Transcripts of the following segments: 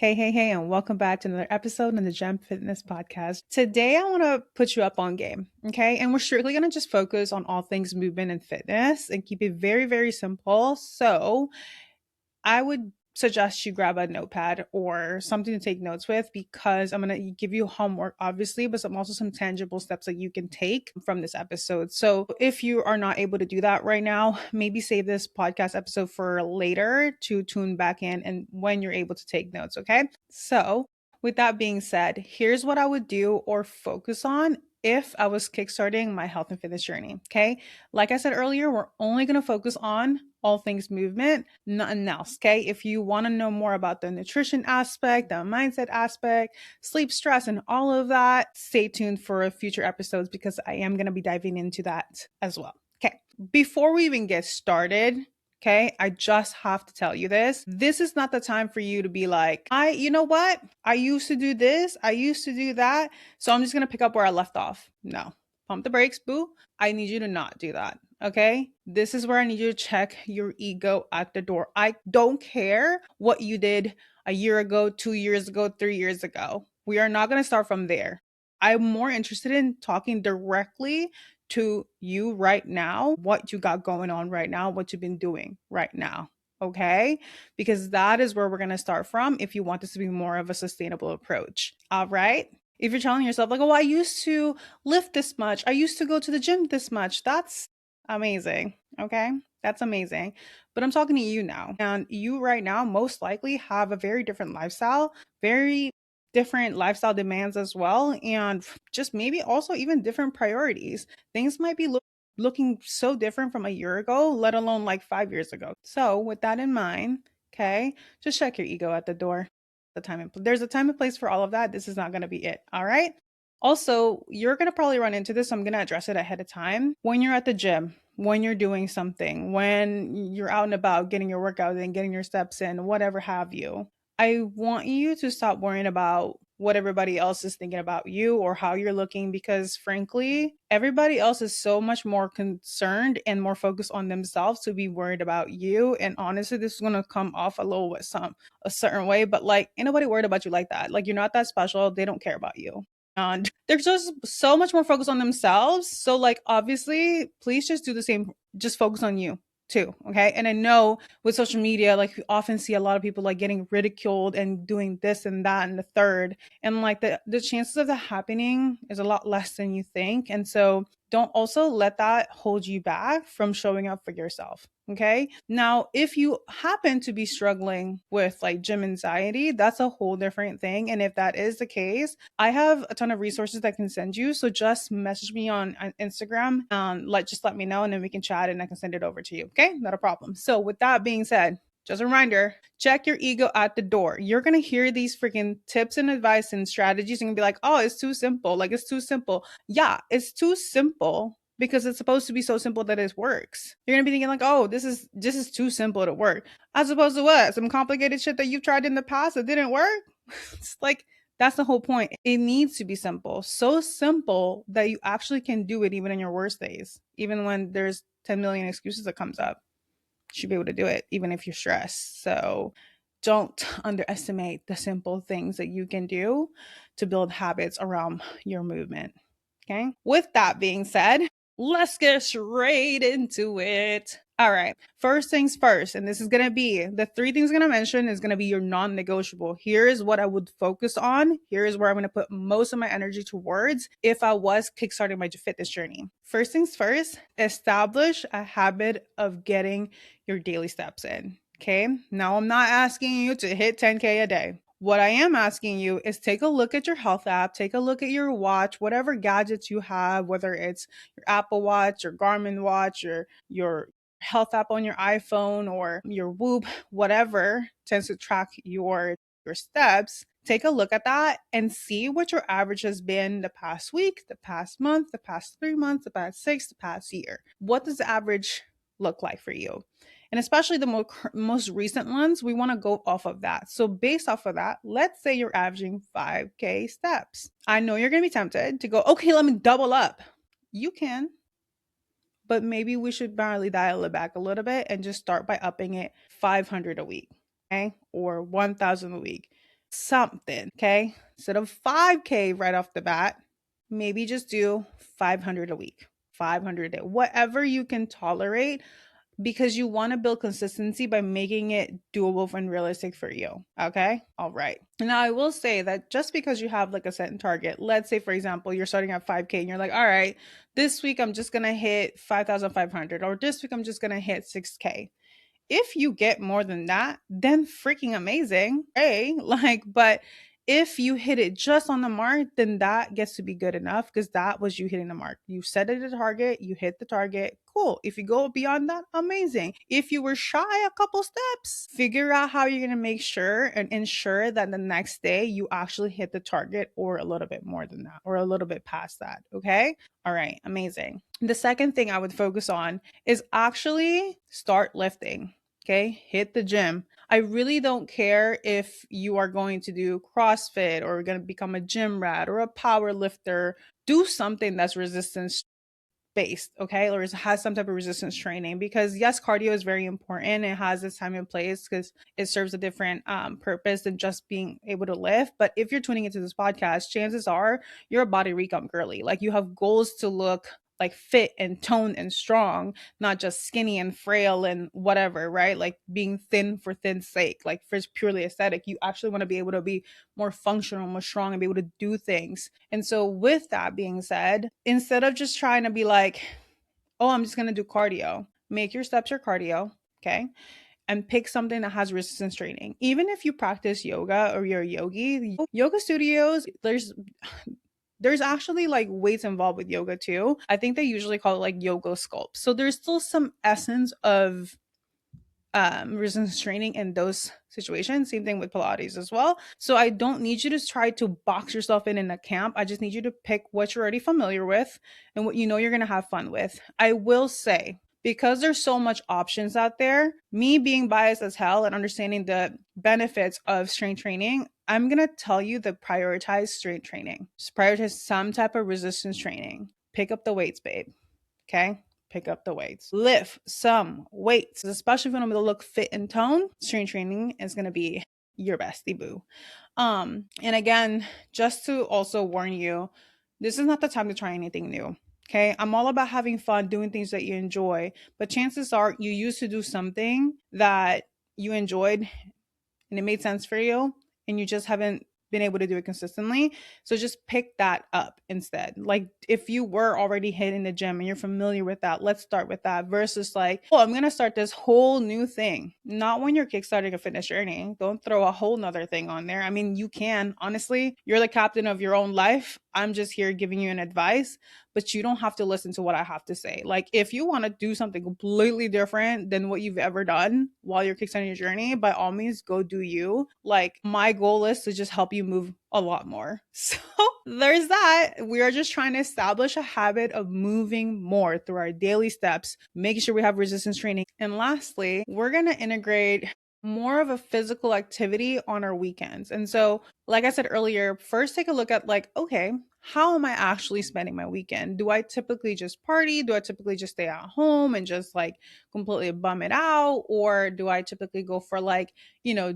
Hey, and welcome back to another episode on the Gem Fitness Podcast. Today, I want to put you up on game, okay? And we're strictly going to just focus on all things movement and fitness and keep it very, very simple. So, I would suggest you grab a notepad or something to take notes with because I'm going to give you homework, obviously, but some tangible steps that you can take from this episode. So if you are not able to do that right now, maybe save this podcast episode for later to tune back in and when you're able to take notes. Okay. So with that being said, here's what I would do or focus on if I was kickstarting my health and fitness journey. Okay. Like I said earlier, we're only going to focus on all things movement, nothing else. Okay. If you want to know more about the nutrition aspect, the mindset aspect, sleep, stress, and all of that, stay tuned for future episodes because I am going to be diving into that as well. Okay. Before we even get started, okay, I just have to tell you this. This is not the time for you to be like, you know what? I used to do this. I used to do that. So I'm just going to pick up where I left off. No, pump the brakes, boo. I need you to not do that. Okay. This is where I need you to check your ego at the door. I don't care what you did a year ago, 2 years ago, 3 years ago. We are not going to start from there. I'm more interested in talking directly to you right now, what you got going on right now, what you've been doing right now. Okay. Because that is where we're going to start from if you want this to be more of a sustainable approach. All right. If you're telling yourself, like, oh, I used to lift this much, I used to go to the gym this much, that's amazing. Okay. That's amazing. But I'm talking to you now. And you right now most likely have a very different lifestyle, very different lifestyle demands as well. And just maybe also even different priorities. Things might be looking so different from a year ago, let alone like 5 years ago. So, with that in mind, okay, just check your ego at the door. There's a time and place for all of that. This is not going to be it. All right. Also, you're going to probably run into this. So I'm going to address it ahead of time. When you're at the gym, when you're doing something, when you're out and about getting your workout in, getting your steps in, whatever have you, I want you to stop worrying about what everybody else is thinking about you or how you're looking because frankly, everybody else is so much more concerned and more focused on themselves to be worried about you. And honestly, this is going to come off a little with a certain way, but like ain't nobody worried about you like that. Like you're not that special. They don't care about you. And they're just so much more focused on themselves. So like obviously, please just do the same, just focus on you too. Okay. And I know with social media, like you often see a lot of people like getting ridiculed and doing this and that and the third. And like the chances of that happening is a lot less than you think. And so don't also let that hold you back from showing up for yourself. Okay. Now, if you happen to be struggling with like gym anxiety, that's a whole different thing. And if that is the case, I have a ton of resources that I can send you. So just message me on Instagram. Just let me know and then we can chat and I can send it over to you. Okay. Not a problem. So with that being said, just a reminder, check your ego at the door. You're going to hear these freaking tips and advice and strategies and be like, oh, it's too simple. Like it's too simple. Yeah, it's too simple because it's supposed to be so simple that it works. You're going to be thinking like, oh, this is too simple to work. As opposed to what? Some complicated shit that you've tried in the past that didn't work? It's like, that's the whole point. It needs to be simple. So simple that you actually can do it even in your worst days, even when there's 10 million excuses that comes up. You should be able to do it even if you're stressed. So don't underestimate the simple things that you can do to build habits around your movement. Okay. With that being said, let's get straight into it. All right. First things first, and this is going to be the three things I'm going to mention is going to be your non negotiable. Here is what I would focus on. Here is where I'm going to put most of my energy towards if I was kickstarting my fitness journey. First things first, establish a habit of getting your daily steps in. Okay. Now, I'm not asking you to hit 10K a day. What I am asking you is take a look at your health app, take a look at your watch, whatever gadgets you have, whether it's your Apple Watch, your Garmin watch, or your health app on your iPhone or your Whoop, whatever tends to track your steps. Take a look at that and see what your average has been the past week, the past month, the past 3 months, the past 6, the past year. What does the average look like for you? And especially the most recent ones, we want to go off of that. So based off of that, let's say you're averaging 5K steps. I know you're going to be tempted to go, okay, let me double up. You can, but maybe we should barely dial it back a little bit and just start by upping it 500 a week, okay? Or 1,000 a week. something. Okay. Instead of 5K right off the bat, maybe just do 500 a week, 500 a day, whatever you can tolerate, because you want to build consistency by making it doable and realistic for you. Okay. All right. Now, I will say that just because you have like a set target, let's say, for example, you're starting at 5K and you're like, all right, this week I'm just going to hit 5,500, or this week I'm just going to hit 6K. If you get more than that, then freaking amazing. Hey, like, but if you hit it just on the mark, then that gets to be good enough, because that was you hitting the mark. You set it a target, you hit the target. Cool. If you go beyond that, amazing. If you were shy a couple steps, figure out how you're going to make sure and ensure that the next day you actually hit the target, or a little bit more than that, or a little bit past that. Okay. All right. Amazing. The second thing I would focus on is actually start lifting. Okay, hit the gym. I really don't care if you are going to do CrossFit or going to become a gym rat or a power lifter. Do something that's resistance based, okay, or has some type of resistance training, because yes, cardio is very important. It has its time and place because it serves a different purpose than just being able to lift. But if you're tuning into this podcast, chances are you're a body recomp girly. Like, you have goals to look like fit and toned and strong, not just skinny and frail and whatever, right? Like being thin for thin's sake, like for purely aesthetic. You actually want to be able to be more functional, more strong, and be able to do things. And so, with that being said, instead of just trying to be like, oh, I'm just going to do cardio, make your steps your cardio, okay? And pick something that has resistance training. Even if you practice yoga or you're a yogi, yoga studios, there's actually like weights involved with yoga too. I think they usually call it like yoga sculpt. So there's still some essence of resistance training in those situations. Same thing with Pilates as well. So I don't need you to try to box yourself in a camp. I just need you to pick what you're already familiar with and what you know you're going to have fun with. I will say, because there's so much options out there, me being biased as hell and understanding the benefits of strength training, I'm going to tell you to prioritize strength training. Just prioritize some type of resistance training. Pick up the weights, babe. Okay? Pick up the weights. Lift some weights, especially if you want to look fit and tone. Strength training is going to be your bestie boo. And again, just to also warn you, this is not the time to try anything new. Okay, I'm all about having fun, doing things that you enjoy, but chances are you used to do something that you enjoyed and it made sense for you, and you just haven't been able to do it consistently. So just pick that up instead. Like, if you were already hitting the gym and you're familiar with that, let's start with that, versus like, oh, I'm going to start this whole new thing. Not when you're kickstarting a fitness journey. Don't throw a whole nother thing on there. I mean, you can, honestly, you're the captain of your own life. I'm just here giving you an advice, but you don't have to listen to what I have to say. Like, if you want to do something completely different than what you've ever done while you're kickstarting your journey, by all means, go do you. Like, my goal is to just help you move a lot more. So there's that. We are just trying to establish a habit of moving more through our daily steps, making sure we have resistance training. And lastly, we're going to integrate more of a physical activity on our weekends. And so, like I said earlier, first take a look at like, okay, how am I actually spending my weekend? Do I typically just party? Do I typically just stay at home and just like completely bum it out? Or do I typically go for like,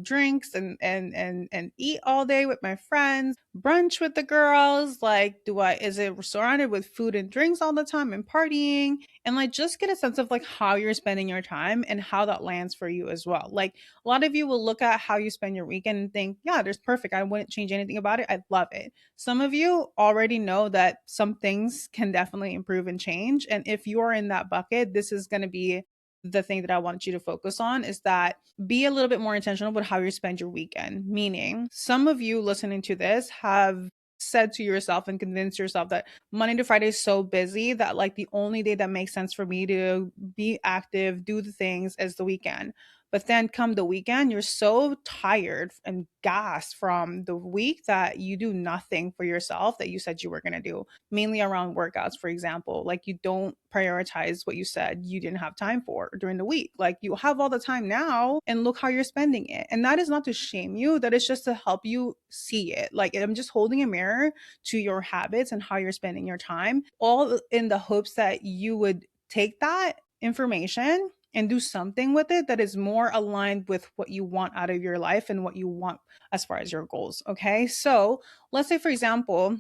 drinks and eat all day with my friends, brunch with the girls? Like, is it surrounded with food and drinks all the time and partying? And like, just get a sense of like how you're spending your time and how that lands for you as well. Like, a lot of you will look at how you spend your weekend and think, yeah, there's perfect. I wouldn't change anything about it. I love it. Some of you already know that some things can definitely improve and change. And if you are in that bucket, this is going to be the thing that I want you to focus on, is that be a little bit more intentional with how you spend your weekend. Meaning, some of you listening to this have said to yourself and convinced yourself that Monday to Friday is so busy that like the only day that makes sense for me to be active, do the things, is the weekend. But then come the weekend, you're so tired and gassed from the week that you do nothing for yourself that you said you were going to do, mainly around workouts, for example. Like, you don't prioritize what you said you didn't have time for during the week. Like, you have all the time now and look how you're spending it. And that is not to shame you, that is just to help you see it. Like, I'm just holding a mirror to your habits and how you're spending your time, all in the hopes that you would take that information and do something with it that is more aligned with what you want out of your life and what you want as far as your goals. Okay. So let's say, for example,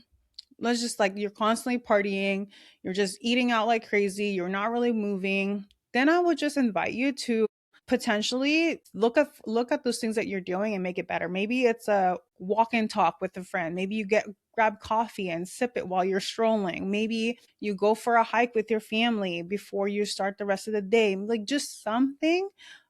let's just like you're constantly partying, you're just eating out like crazy, you're not really moving. Then I would just invite you to potentially look at those things that you're doing and make it better. Maybe it's a walk and talk with a friend. Maybe you grab coffee and sip it while you're strolling. Maybe you go for a hike with your family before you start the rest of the day. Like just something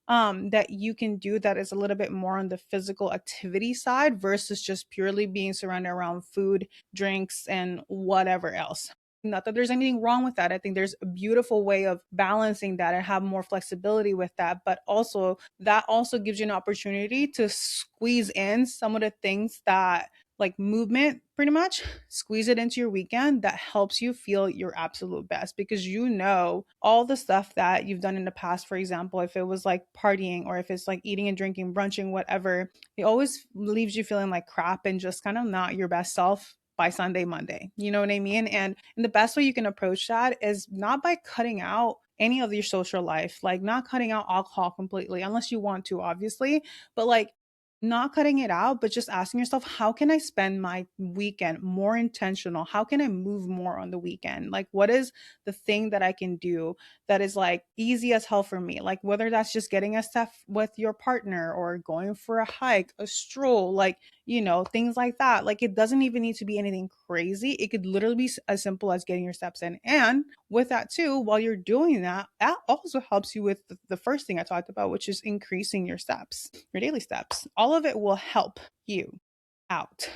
that you can do that is a little bit more on the physical activity side versus just purely being surrounded around food, drinks, and whatever else. Not that there's anything wrong with that. I think there's a beautiful way of balancing that and have more flexibility with that. But also, that also gives you an opportunity to squeeze in some of the things that, like movement, pretty much squeeze it into your weekend that helps you feel your absolute best, because you know all the stuff that you've done in the past. For example, if it was like partying or if it's like eating and drinking, brunching, whatever, it always leaves you feeling like crap and just kind of not your best self by Sunday, Monday. You know what I mean? And the best way you can approach that is not by cutting out any of your social life, like not cutting out alcohol completely, unless you want to, obviously, but like not cutting it out, but just asking yourself, how can I spend my weekend more intentional? How can I move more on the weekend? Like, what is the thing that I can do that is like easy as hell for me? Like, whether that's just getting a step with your partner or going for a hike, a stroll, like, things like that. Like, it doesn't even need to be anything crazy. It could literally be as simple as getting your steps in. And with that too, while you're doing that, that also helps you with the first thing I talked about, which is increasing your steps, your daily steps. All of it will help you out.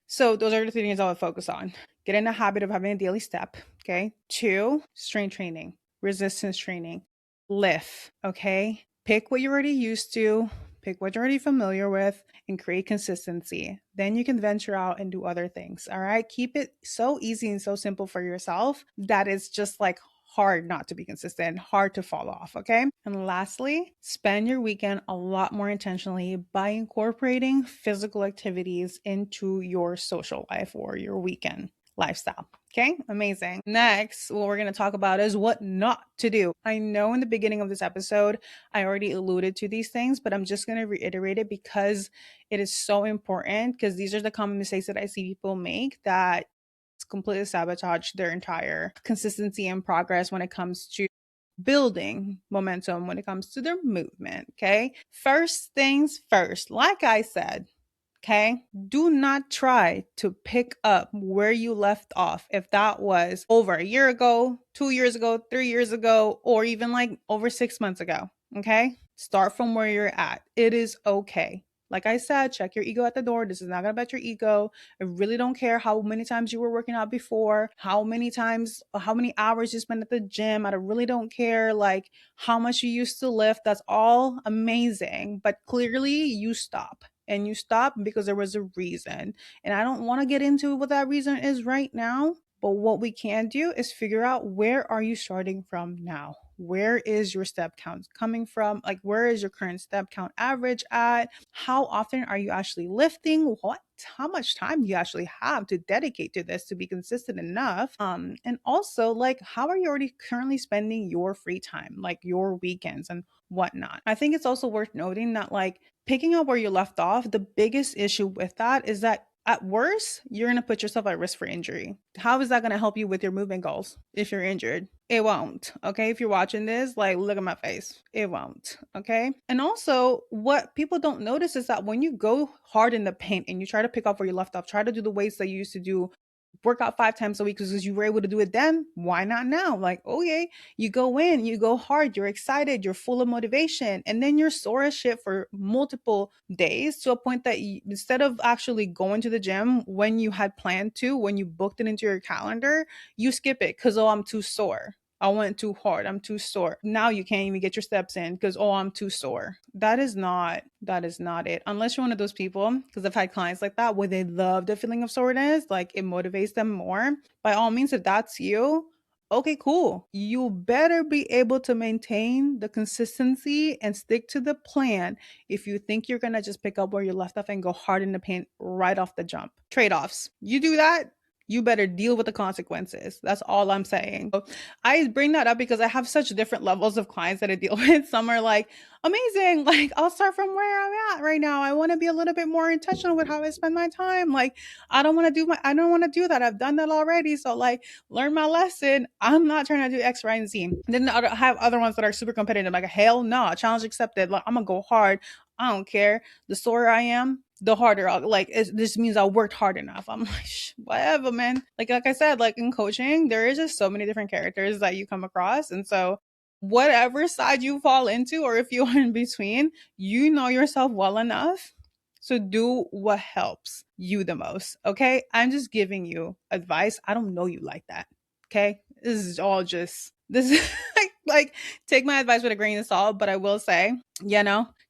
So those are the three things I would focus on. Get in the habit of having a daily step. Okay. 2, strength training, resistance training, lift. Okay. Pick what you're already used to, pick what you're already familiar with, and create consistency. Then you can venture out and do other things. All right. Keep it so easy and so simple for yourself that it's just like hard not to be consistent, hard to fall off. Okay. And lastly, spend your weekend a lot more intentionally by incorporating physical activities into your social life or your weekend lifestyle. Okay, amazing. Next, what we're going to talk about is what not to do. I know in the beginning of this episode, I already alluded to these things, but I'm just going to reiterate it because it is so important, because these are the common mistakes that I see people make that completely sabotage their entire consistency and progress when it comes to building momentum, when it comes to their movement. Okay. First things first, like I said, okay, do not try to pick up where you left off. If that was over a year ago, 2 years ago, 3 years ago, or even like over 6 months ago. Okay. Start from where you're at. It is okay. Like I said, check your ego at the door. This is not going to bet your ego. I really don't care how many times you were working out before, how many hours you spent at the gym. I really don't care like how much you used to lift. That's all amazing. But clearly you stop. And you stop because there was a reason. And I don't want to get into what that reason is right now. But what we can do is figure out, where are you starting from now? Where is your step count coming from? Like, where is your current step count average at? How often are you actually lifting? How much time do you actually have to dedicate to this to be consistent enough? And also, like, how are you already currently spending your free time, like your weekends and whatnot? I think it's also worth noting that, like, picking up where you left off, the biggest issue with that is that at worst, you're going to put yourself at risk for injury. How is that going to help you with your movement goals if you're injured? It won't. Okay. If you're watching this, like, look at my face. It won't. Okay. And also, what people don't notice is that when you go hard in the paint and you try to pick up where you left off, try to do the weights that you used to do, work out 5 times a week because you were able to do it then, why not now? Like, okay, you go in, you go hard, you're excited, you're full of motivation, and then you're sore as shit for multiple days, to a point that instead of actually going to the gym when you had planned to, when you booked it into your calendar, you skip it because, oh, I'm too sore. I went too hard. I'm too sore. Now you can't even get your steps in because, oh, I'm too sore. That is not it. Unless you're one of those people, because I've had clients like that where they love the feeling of soreness, like it motivates them more. By all means, if that's you, okay, cool. You better be able to maintain the consistency and stick to the plan if you think you're going to just pick up where you left off and go hard in the paint right off the jump. Trade-offs. You do that, You better deal with the consequences. That's all I'm saying. So I bring that up because I have such different levels of clients that I deal with. Some are like, amazing. Like, I'll start from where I'm at right now. I want to be a little bit more intentional with how I spend my time. Like, I don't want to do that. I've done that already. So, like, learn my lesson. I'm not trying to do X, Y, and Z. And then I have other ones that are super competitive. Like, hell no, challenge accepted. Like, I'm going to go hard. I don't care. The sore I am, the harder I'll like. This means I worked hard enough. I'm like, whatever, man. Like I said, like in coaching, there is just so many different characters that you come across, and so whatever side you fall into, or if you're in between, you know yourself well enough. So do what helps you the most. Okay, I'm just giving you advice. I don't know you like that. Okay, this is all just this. Is like take my advice with a grain of salt, but I will say,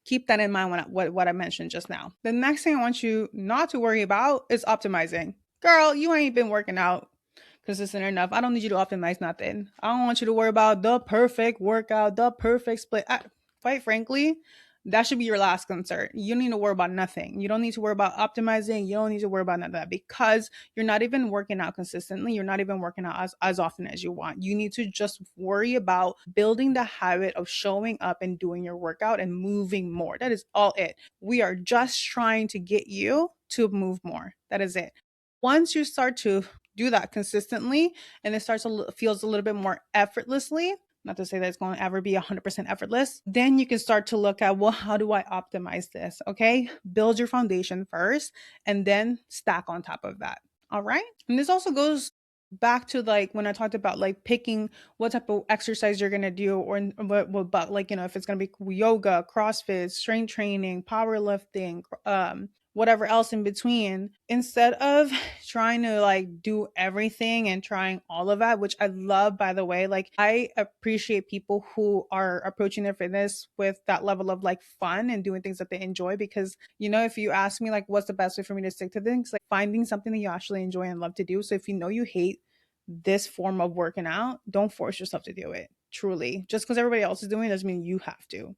keep that in mind when what I mentioned just now. The next thing I want you not to worry about is optimizing. Girl, you ain't been working out consistent enough. I don't need you to optimize nothing. I don't want you to worry about the perfect workout, the perfect split. Quite frankly, that should be your last concern. You don't need to worry about nothing. You don't need to worry about optimizing. You don't need to worry about none of that because you're not even working out consistently. You're not even working out as often as you want. You need to just worry about building the habit of showing up and doing your workout and moving more. That is all it. We are just trying to get you to move more. That is it. Once you start to do that consistently and it feels a little bit more effortlessly, not to say that it's going to ever be 100% effortless, then you can start to look at, well, how do I optimize this? Okay, build your foundation first and then stack on top of that. All right, and this also goes back to like when I talked about like picking what type of exercise you're going to do, or what like, if it's going to be yoga, CrossFit, strength training, powerlifting, whatever else in between, instead of trying to like do everything and trying all of that, which I love, by the way. Like, I appreciate people who are approaching their fitness with that level of like fun and doing things that they enjoy, because if you ask me like what's the best way for me to stick to things, like finding something that you actually enjoy and love to do. So if you know you hate this form of working out, don't force yourself to do it. Truly, just because everybody else is doing it doesn't mean you have to.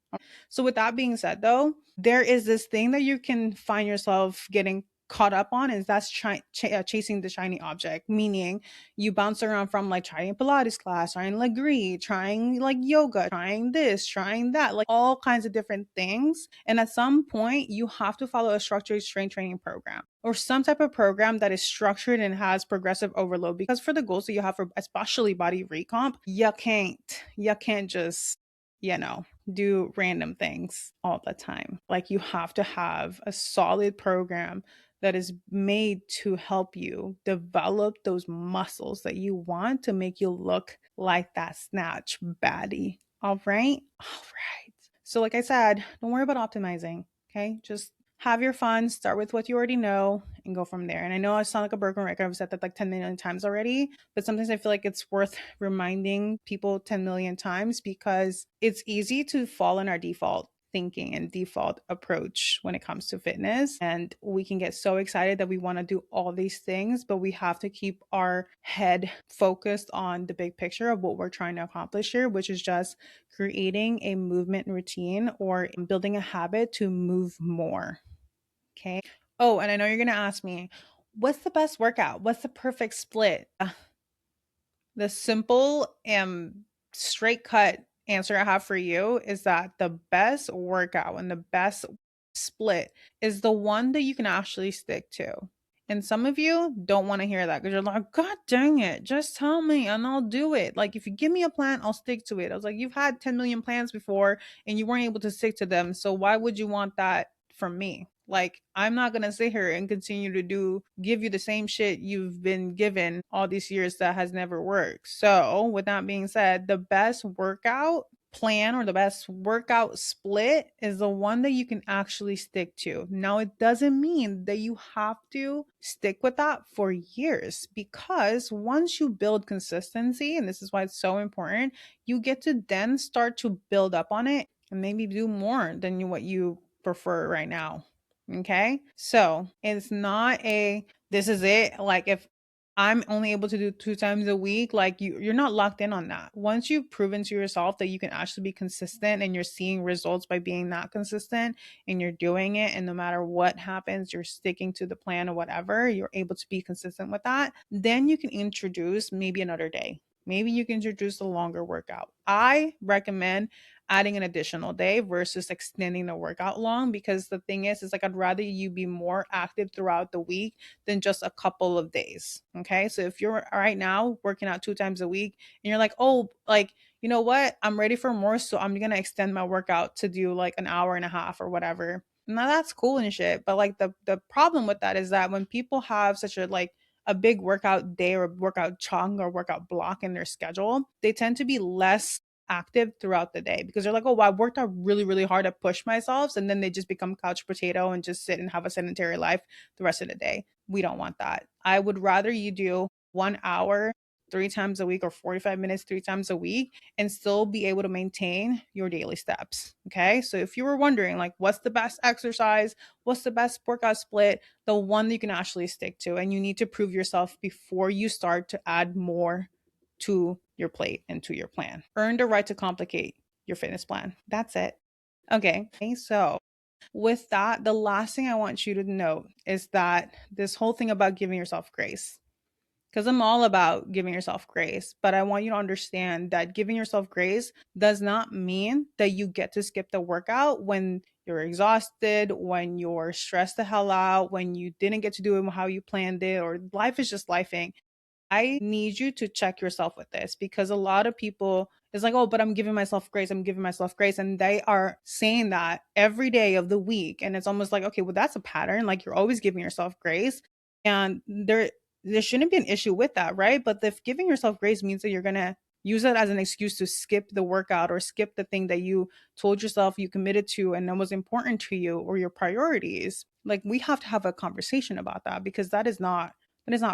So with that being said, though, there is this thing that you can find yourself getting caught up on, is that's chasing the shiny object, meaning you bounce around from like trying a pilates class, trying legree, trying like yoga, trying this, trying that, like all kinds of different things. And at some point you have to follow a structured strength training program or some type of program that is structured and has progressive overload, because for the goals that you have for especially body recomp, you can't just do random things all the time. Like, you have to have a solid program that is made to help you develop those muscles that you want to make you look like that snatch baddie. All right. All right. So like I said, don't worry about optimizing. Okay. Just have your fun, start with what you already know and go from there. And I know I sound like a broken record. I've said that like 10 million times already, but sometimes I feel like it's worth reminding people 10 million times, because it's easy to fall in our default thinking and default approach when it comes to fitness. And we can get so excited that we want to do all these things, but we have to keep our head focused on the big picture of what we're trying to accomplish here, which is just creating a movement routine or building a habit to move more. Okay. Oh, and I know you're going to ask me, what's the best workout? What's the perfect split? The simple and straight cut answer I have for you is that the best workout and the best split is the one that you can actually stick to. And some of you don't want to hear that because you're like, God dang it, just tell me and I'll do it. Like, if you give me a plan, I'll stick to it. I was like, you've had 10 million plans before and you weren't able to stick to them. So why would you want that from me? Like, I'm not going to sit here and continue to give you the same shit you've been given all these years that has never worked. So with that being said, the best workout plan or the best workout split is the one that you can actually stick to. Now, it doesn't mean that you have to stick with that for years, because once you build consistency, and this is why it's so important, you get to then start to build up on it and maybe do more than what you prefer right now. Okay. So it's not this is it. Like, if I'm only able to do 2 times a week. Like you're not locked in on that. Once you've proven to yourself that you can actually be consistent and you're seeing results by being not consistent and you're doing it, and no matter what happens, you're sticking to the plan or whatever, you're able to be consistent with that, then you can introduce maybe another day. Maybe you can introduce a longer workout. I recommend adding an additional day versus extending the workout long, because the thing is like I'd rather you be more active throughout the week than just a couple of days. Okay. So if you're right now working out 2 times a week and you're like, oh, like, you know what? I'm ready for more. So I'm going to extend my workout to do like an hour and a half or whatever. Now that's cool and shit. But like the problem with that is that when people have such a like a big workout day or workout chunk or workout block in their schedule, they tend to be less active throughout the day because they're like, oh, well, I worked out really, really hard to push myself. And then they just become couch potato and just sit and have a sedentary life the rest of the day. We don't want that. I would rather you do 1 hour 3 times a week or 45 minutes 3 times a week and still be able to maintain your daily steps. Okay. So if you were wondering, like, what's the best exercise? What's the best workout split? The one that you can actually stick to. And you need to prove yourself before you start to add more to your plate and to your plan. Earn the right to complicate your fitness plan. That's it. Okay. So with that, the last thing I want you to note is that this whole thing about giving yourself grace, because I'm all about giving yourself grace, but I want you to understand that giving yourself grace does not mean that you get to skip the workout when you're exhausted, when you're stressed the hell out, when you didn't get to do it how you planned it, or life is just lifing. I need you to check yourself with this, because a lot of people is like, oh, but I'm giving myself grace. I'm giving myself grace. And they are saying that every day of the week. And it's almost like, okay, well, that's a pattern. Like you're always giving yourself grace. And there shouldn't be an issue with that, right? But if giving yourself grace means that you're gonna use it as an excuse to skip the workout or skip the thing that you told yourself you committed to and that was important to you or your priorities, like we have to have a conversation about that, because that is not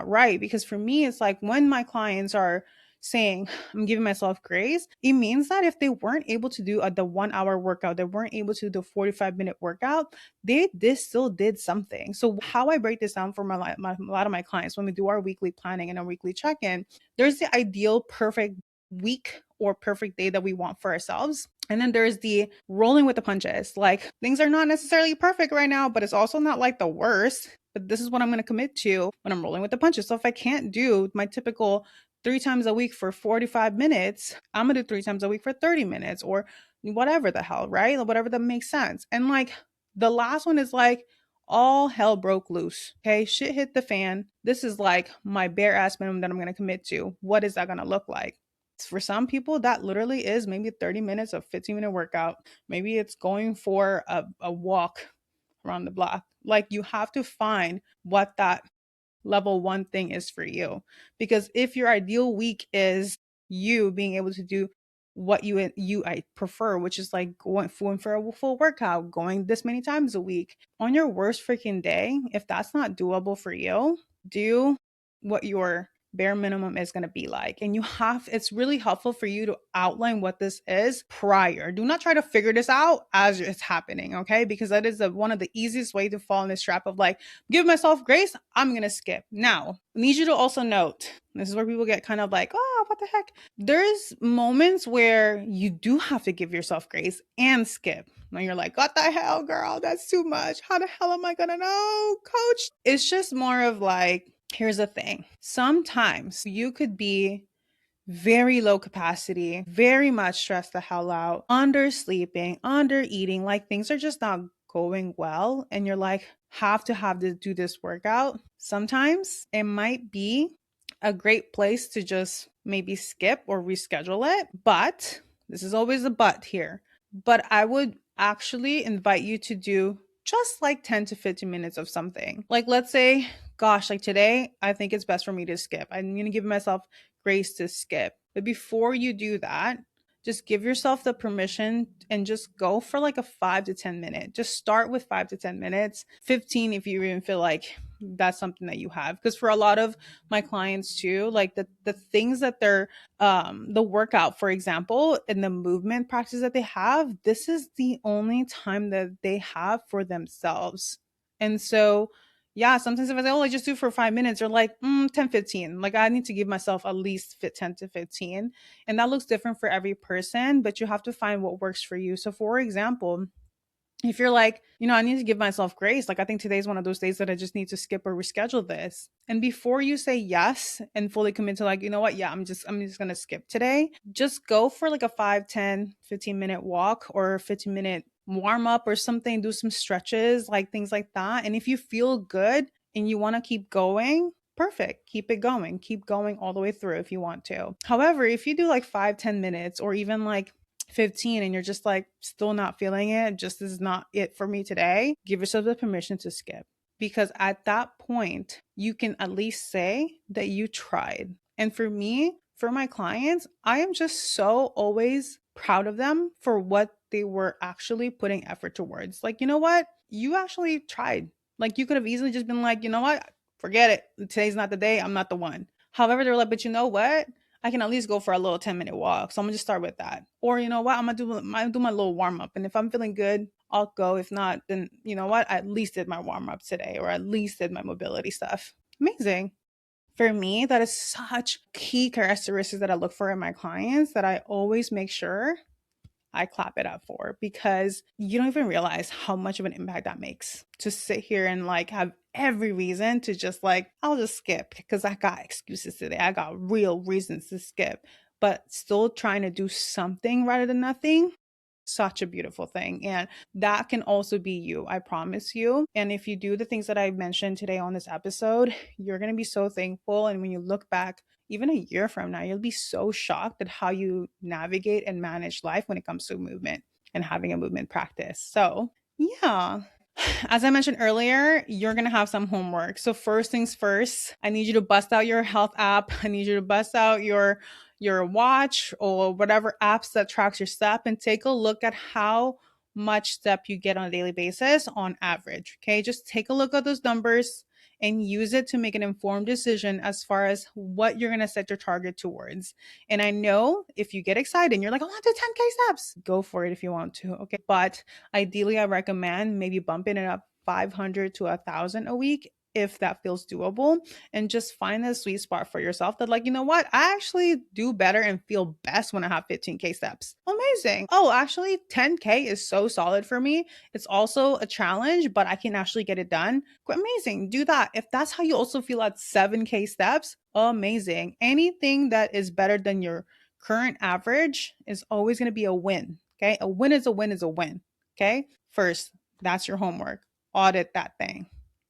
right. Because for me, it's like when my clients are saying I'm giving myself grace, it means that if they weren't able to do the 1 hour workout, they weren't able to do the 45-minute workout, they still did something. So how I break this down for a lot of my clients when we do our weekly planning and our weekly check-in, there's the ideal perfect week or perfect day that we want for ourselves. And then there's the rolling with the punches. Like things are not necessarily perfect right now, but it's also not like the worst. But this is what I'm going to commit to when I'm rolling with the punches. So if I can't do my typical 3 times a week for 45 minutes, I'm going to do 3 times a week for 30 minutes or whatever the hell, right? Whatever that makes sense. And like the last one is like all hell broke loose. Okay. Shit hit the fan. This is like my bare ass minimum that I'm going to commit to. What is that going to look like? For some people, that literally is maybe 30 minutes of 15-minute workout. Maybe it's going for a walk around the block. Like you have to find what that level one thing is for you. Because if your ideal week is you being able to do what I prefer, which is like going for a full workout, going this many times a week, on your worst freaking day, if that's not doable for you, do what your bare minimum is going to be like. And it's really helpful for you to outline what this is prior. Do not try to figure this out as it's happening, okay? Because that is one of the easiest way to fall in this trap of like, give myself grace, I'm going to skip. Now, I need you to also note, this is where people get kind of like, oh, what the heck? There's moments where you do have to give yourself grace and skip. When you're like, what the hell, girl? That's too much. How the hell am I going to know, coach? It's just more of like, here's the thing. Sometimes you could be very low capacity, very much stressed the hell out, undersleeping, under eating, like things are just not going well. And you're like, have to do this workout. Sometimes it might be a great place to just maybe skip or reschedule it. But this is always a but here. But I would actually invite you to do just like 10 to 15 minutes of something. Like, let's say, gosh, like today, I think it's best for me to skip. I'm going to give myself grace to skip. But before you do that, just give yourself the permission and just go for like a 5 to 10 minute. Just start with 5 to 10 minutes, 15 if you even feel like that's something that you have. Because for a lot of my clients too, like the things that they're the workout, for example, and the movement practice that they have, this is the only time that they have for themselves. And so Yeah, sometimes if I say, oh, I just do for 5 minutes, or like 10, 15. Like I need to give myself at least 10 to 15. And that looks different for every person, but you have to find what works for you. So for example, if you're like, I need to give myself grace, like I think today's one of those days that I just need to skip or reschedule this. And before you say yes and fully commit to like, you know what, yeah, I'm just gonna skip today, just go for like a 5, 10, 15 minute walk or 15-minute warm up or something, do some stretches, like things like that. And if you feel good and you want to keep going, perfect, keep it going, keep going all the way through if you want to. However, if you do like 5, 10 minutes or even like 15 and you're just like still not feeling it, just is not it for me today, give yourself the permission to skip. Because at that point, you can at least say that you tried. And for me, for my clients, I am just so always proud of them for what they were actually putting effort towards. Like, you know what? You actually tried. Like, you could have easily just been like, you know what? Forget it. Today's not the day. I'm not the one. However, they're like, but you know what? I can at least go for a little 10-minute walk. So I'm gonna just start with that. Or you know what? I'm gonna do my little warm up. And if I'm feeling good, I'll go. If not, then you know what? I at least did my warm up today, or at least did my mobility stuff. Amazing. For me, that is such key characteristics that I look for in my clients that I always make sure I clap it up for, because you don't even realize how much of an impact that makes to sit here and like have every reason to just like, I'll just skip because I got excuses today. I got real reasons to skip, but still trying to do something rather than nothing. Such a beautiful thing. And that can also be you, I promise you. And if you do the things that I mentioned today on this episode, you're going to be so thankful. And when you look back, even a year from now, you'll be so shocked at how you navigate and manage life when it comes to movement and having a movement practice. So, yeah. As I mentioned earlier, you're going to have some homework. So first things first, I need you to bust out your health app. I need you to bust out your watch or whatever apps that tracks your step and take a look at how much step you get on a daily basis on average. Okay? Just take a look at those numbers and use it to make an informed decision as far as what you're going to set your target towards. And I know if you get excited and you're like, I want to do 10K steps, go for it if you want to. Okay. But ideally, I recommend maybe bumping it up 500 to 1,000 a week if that feels doable, and just find a sweet spot for yourself that like, you know what, I actually do better and feel best when I have 15K steps. Amazing. Oh, actually 10K is so solid for me. It's also a challenge, but I can actually get it done. Amazing. Do that. If that's how you also feel at 7K steps, amazing. Anything that is better than your current average is always going to be a win. Okay. A win is a win is a win. Okay. First, that's your homework. Audit that thing.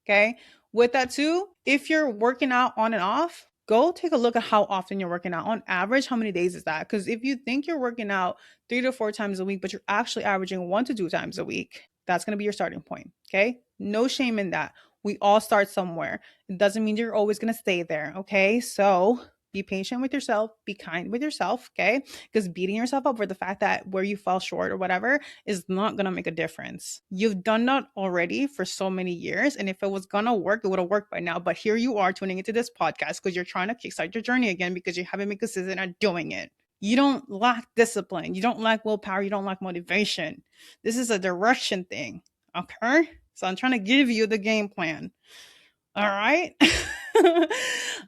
Okay. With that too, if you're working out on and off, go take a look at how often you're working out. On average, how many days is that? Because if you think you're working out 3 to 4 times a week, but you're actually averaging 1 to 2 times a week, that's going to be your starting point. Okay. No shame in that. We all start somewhere. It doesn't mean you're always going to stay there. Okay. So be patient with yourself, be kind with yourself, okay? Because beating yourself up for the fact that where you fell short or whatever is not going to make a difference. You've done that already for so many years. And if it was going to work, it would have worked by now. But here you are tuning into this podcast because you're trying to kickstart your journey again because you haven't been consistent at doing it. You don't lack discipline. You don't lack willpower. You don't lack motivation. This is a direction thing, okay? So I'm trying to give you the game plan. All right.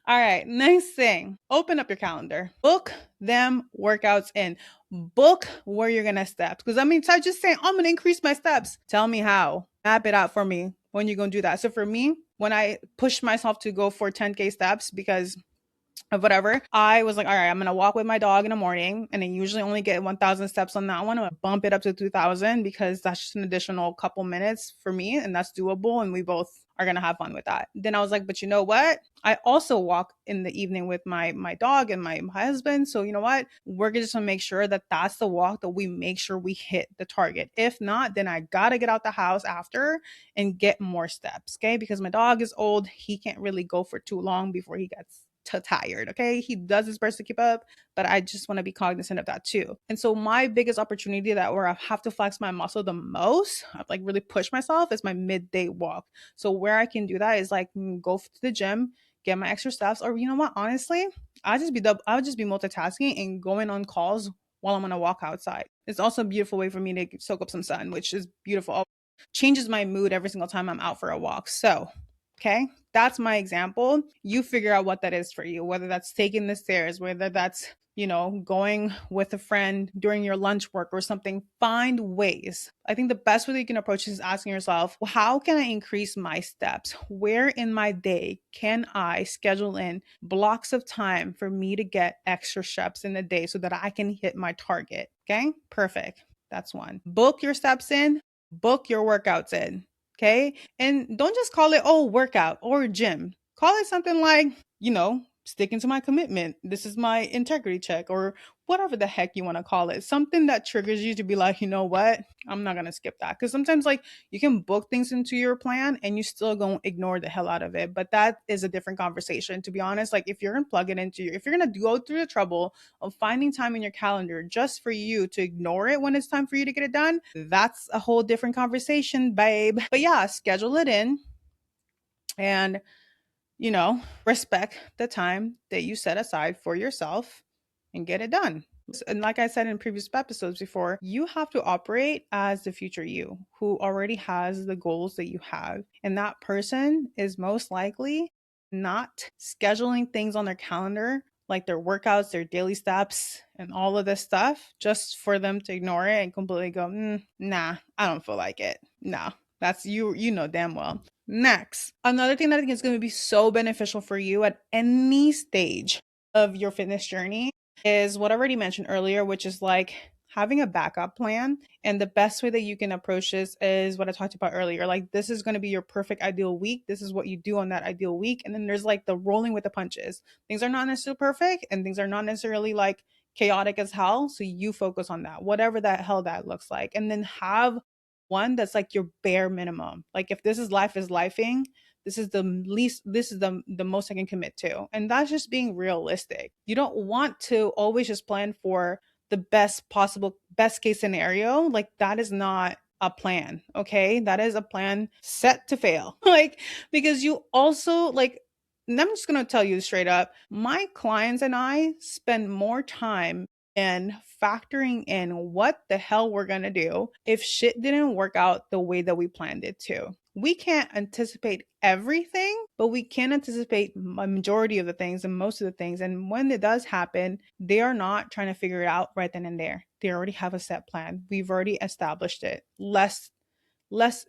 All right. Next thing, open up your calendar, book them workouts in, book where you're going to step. Because I mean, so I just saying, I'm going to increase my steps. Tell me how. Map it out for me when you're going to do that. So for me, when I pushed myself to go for 10K steps because of whatever, I was like, all right, I'm gonna walk with my dog in the morning, and I usually only get 1,000 steps on that one. I'm gonna bump it up to 2,000 because that's just an additional couple minutes for me, and that's doable, and we both are gonna have fun with that. Then I was like, but you know what, I also walk in the evening with my dog and my husband, so you know what, we're just gonna make sure that that's the walk that we make sure we hit the target. If not, then I gotta get out the house after and get more steps, okay? Because my dog is old, he can't really go for too long before he gets tired. Okay. He does his best to keep up, but I just want to be cognizant of that too. And so my biggest opportunity that where I have to flex my muscle the most, I've like really push myself, is my midday walk. So where I can do that is like go to the gym, get my extra steps, or you know what, honestly, I would just be multitasking and going on calls while I'm on a walk outside. It's also a beautiful way for me to soak up some sun, which is beautiful. Changes my mood every single time I'm out for a walk. So Okay. That's my example. You figure out what that is for you, whether that's taking the stairs, whether that's, going with a friend during your lunch work or something. Find ways. I think the best way that you can approach this is asking yourself, well, how can I increase my steps? Where in my day can I schedule in blocks of time for me to get extra steps in the day so that I can hit my target? Okay, perfect. That's one. Book your steps in, book your workouts in. Okay. And don't just call it, oh, workout or gym. Call it something like, sticking to my commitment. This is my integrity check or whatever the heck you want to call it. Something that triggers you to be like, you know what? I'm not going to skip that. Because sometimes, like, you can book things into your plan and you still going to ignore the hell out of it. But that is a different conversation, to be honest. Like, if you're going to plug it into if you're going to go through the trouble of finding time in your calendar just for you to ignore it when it's time for you to get it done, that's a whole different conversation, babe. But yeah, schedule it in and respect the time that you set aside for yourself and get it done. And like I said in previous episodes before, you have to operate as the future you who already has the goals that you have. And that person is most likely not scheduling things on their calendar, like their workouts, their daily steps, and all of this stuff, just for them to ignore it and completely go, nah, I don't feel like it. No, that's you know damn well. Next, another thing that I think is going to be so beneficial for you at any stage of your fitness journey is what I already mentioned earlier, which is like having a backup plan. And the best way that you can approach this is what I talked about earlier. Like, this is going to be your perfect ideal week. This is what you do on that ideal week. And then there's like the rolling with the punches. Things are not necessarily perfect and things are not necessarily like chaotic as hell. So you focus on that, whatever that hell that looks like. And then have one that's like your bare minimum. Like, if this is life is lifing, this is the most I can commit to. And that's just being realistic. You don't want to always just plan for the best case scenario. Like, that is not a plan. Okay. That is a plan set to fail. Like, because you also like, and I'm just going to tell you straight up, my clients and I spend more time and factoring in what the hell we're going to do if shit didn't work out the way that we planned it to. We can't anticipate everything, but we can anticipate a majority of the things and most of the things. And when it does happen, they are not trying to figure it out right then and there. They already have a set plan. We've already established it. Less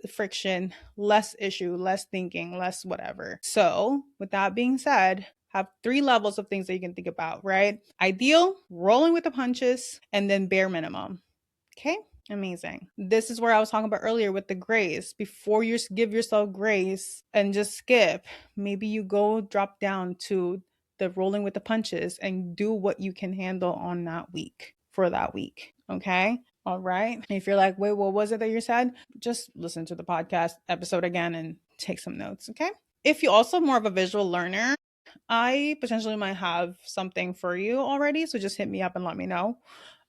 friction, less issue, less thinking, less whatever. So with that being said, have 3 levels of things that you can think about, right? Ideal, rolling with the punches, and then bare minimum. Okay, amazing. This is where I was talking about earlier with the grace. Before you give yourself grace and just skip, maybe you go drop down to the rolling with the punches and do what you can handle on that week for that week. Okay. All right. If you're like, wait, what was it that you said? Just listen to the podcast episode again and take some notes. Okay. If you're also more of a visual learner, I potentially might have something for you already. So just hit me up and let me know.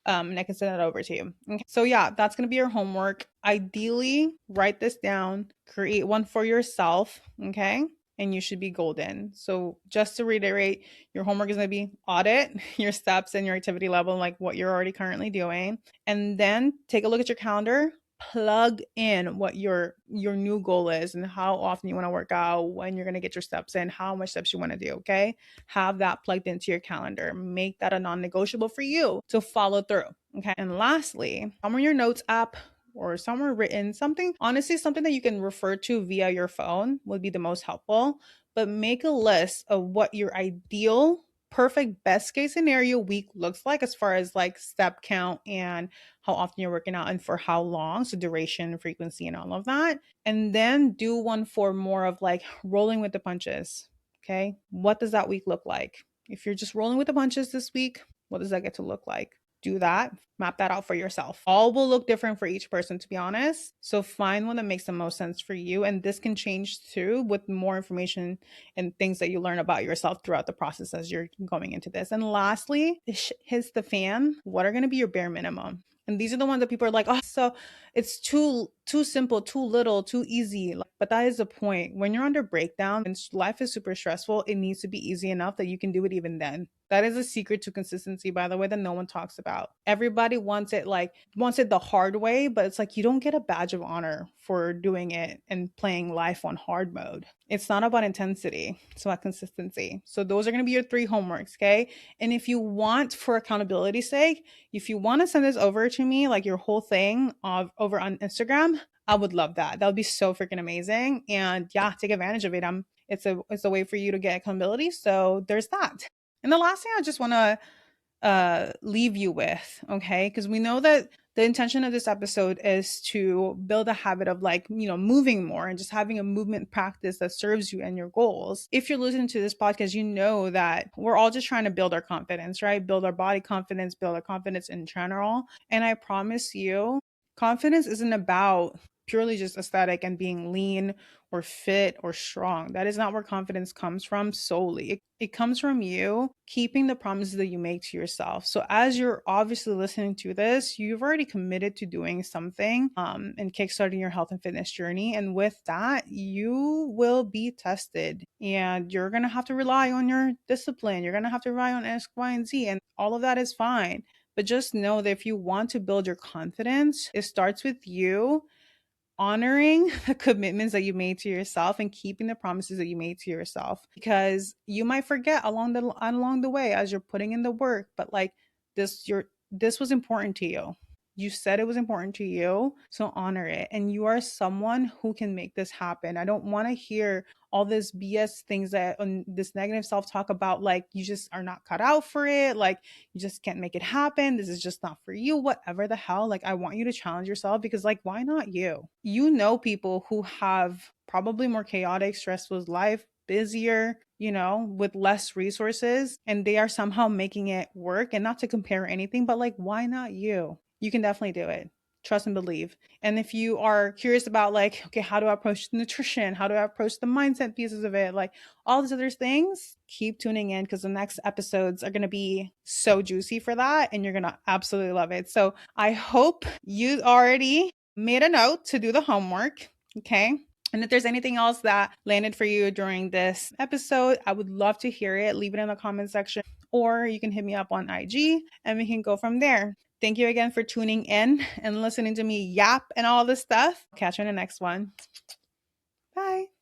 And I can send it over to you. Okay. So yeah, that's going to be your homework. Ideally, write this down, create one for yourself. Okay. And you should be golden. So just to reiterate, your homework is going to be audit your steps and your activity level, like what you're already currently doing. And then take a look at your calendar, plug in what your new goal is and how often you want to work out, when you're going to get your steps in, how much steps you want to do. Okay. Have that plugged into your calendar. Make that a non-negotiable for you to follow through. Okay. And lastly, somewhere in your notes app or somewhere written, something that you can refer to via your phone would be the most helpful. But make a list of what your ideal, perfect, best case scenario week looks like as far as like step count and how often you're working out and for how long. So duration, frequency, and all of that. And then do one for more of like rolling with the punches. Okay. What does that week look like? If you're just rolling with the punches this week, what does that get to look like? Do that, map that out for yourself. All will look different for each person, to be honest. So find one that makes the most sense for you. And this can change too with more information and things that you learn about yourself throughout the process as you're going into this. And lastly, hits the fan. What are going to be your bare minimum? And these are the ones that people are like, oh, so it's too simple, too little, too easy. But that is the point. When you're under breakdown and life is super stressful, it needs to be easy enough that you can do it even then. That is a secret to consistency, by the way, that no one talks about. Everybody wants it the hard way, but it's like you don't get a badge of honor for doing it and playing life on hard mode. It's not about intensity, it's about consistency. So those are going to be your 3 homeworks, okay? And if you want, for accountability's sake, if you want to send this over to me, like your whole thing over on Instagram, I would love that. That would be so freaking amazing. And yeah, take advantage of it. It's a way for you to get accountability. So there's that. And the last thing I just want to leave you with, okay? Because we know that the intention of this episode is to build a habit of moving more and just having a movement practice that serves you and your goals. If you're listening to this podcast, you know that we're all just trying to build our confidence, right? Build our body confidence, build our confidence in general. And I promise you, confidence isn't about purely just aesthetic and being lean or fit or strong. That is not where confidence comes from solely. It comes from you keeping the promises that you make to yourself. So as you're obviously listening to this, you've already committed to doing something and kickstarting your health and fitness journey. And with that, you will be tested and you're going to have to rely on your discipline. You're going to have to rely on X, Y, and Z, and all of that is fine. But just know that if you want to build your confidence, it starts with you honoring the commitments that you made to yourself and keeping the promises that you made to yourself, because you might forget along the way as you're putting in the work, but this was important to you. You said it was important to you, so honor it. And you are someone who can make this happen. I don't want to hear all this BS things that this negative self-talk about like you just are not cut out for it, like you just can't make it happen, this is just not for you, whatever the hell. Like I want you to challenge yourself, because like why not you? You know people who have probably more chaotic, stressful life, busier, with less resources, and they are somehow making it work. And not to compare anything, but like why not you? You can definitely do it. Trust and believe. And if you are curious about like, okay, how do I approach nutrition? How do I approach the mindset pieces of it? Like all these other things, keep tuning in, because the next episodes are going to be so juicy for that. And you're going to absolutely love it. So I hope you already made a note to do the homework. Okay. And if there's anything else that landed for you during this episode, I would love to hear it. Leave it in the comment section, or you can hit me up on IG and we can go from there. Thank you again for tuning in and listening to me yap and all this stuff. Catch you in the next one. Bye.